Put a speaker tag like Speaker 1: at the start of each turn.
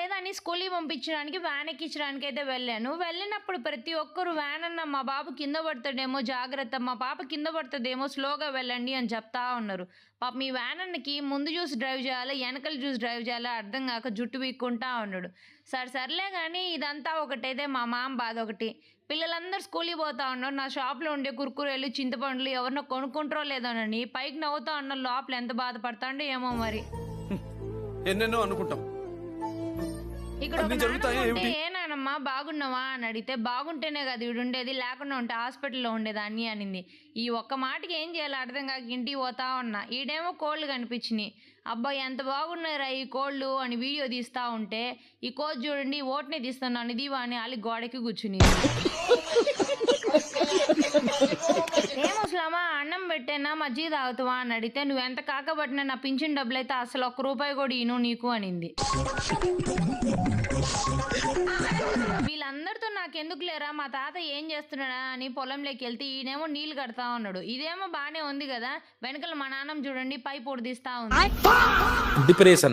Speaker 1: పోయేదాన్ని స్కూల్‌కి పంపించడానికి, వ్యాన్ ఎక్కించడానికి అయితే వెళ్ళాను. వెళ్ళినప్పుడు ప్రతి ఒక్కరు వ్యాన్ అన్న మా బాబు కింద పడతాడేమో జాగ్రత్త, మా పాప కింద పడతదేమో స్లోగా వెళ్ళండి అని చెప్తా ఉన్నారు. పాపం ఈ వ్యాన్ అన్నకి ముందు చూసి డ్రైవ్ చేయాలా, ఎనకాల చూసి డ్రైవ్ చేయాలా అర్థం గాక జుట్టు పీక్కుంటా ఉన్నాడు. సర్లే గానీ ఇదంతా ఒకటైతే మా మామ బాధ ఒకటి. పిల్లలందరూ స్కూల్‌కి పోతా ఉన్నారు. నా షాప్‌లో ఉండే కుర్కురేలు, చింతపండులు ఎవరన్నా కొనుక్కుంటారో లేదోనని పైకి నవ్వుతా ఉన్నారు. లోపల ఎంత బాధపడతాండో ఏమో మరి.
Speaker 2: ఎన్నెన్నో అనుకుంటాం,
Speaker 1: ఇక్కడ ఒక
Speaker 2: అన్ని
Speaker 1: నానమ్మ
Speaker 2: జరుగుతాయి
Speaker 1: ఉంటే,
Speaker 2: ఏమిటి?
Speaker 1: "ఏ నానమ్మ బాగున్నావా?" అని అడిగితే, "బాగుంటేనే కదా ఈడుండేది, లేకుండా ఉంటే హాస్పిటల్‌లో ఉండేదాన్ని" అనింది. ఈ ఒక్క మాటకి ఏం చేయాలో అర్థం కాక ఇంటికి పోతా ఉన్నా. ఈడేమో కోళ్ళు కనిపించినియి. "అబ్బా! ఎంత బాగున్నాయిరా ఈ కోళ్ళు" అని వీడియో తీస్తా ఉంటే, "ఈ కోతి చూడండి ఓట్నే తీస్తున్నాను ఇదివా" అని ఆలి గోడకి కూర్చునింది. "ఏ ముసలమ్మా అన్నం పెట్టేనా మజ్జిగ తాగుతావా" అని అడిగితే, "నువ్వెంత కాకబట్టినా నా పింఛన్ డబ్బులైతే అసలు ఒక్క రూపాయి కూడా ఇయ్యను నీకు" అనింది. వీళ్ళందరితో నాకెందుకు లేరా మా తాత ఏం చేస్తున్నాడా అని పొలంలోకి వెళ్తే ఈయనేమో నీళ్లు కడతా ఉన్నాడు. ఇదేమో బానే ఉంది కదా, వెనకాల మా నాన్నమ్మ చూడండి పైపు పొడిదిస్తా ఉంది.
Speaker 2: డిప్రెషన్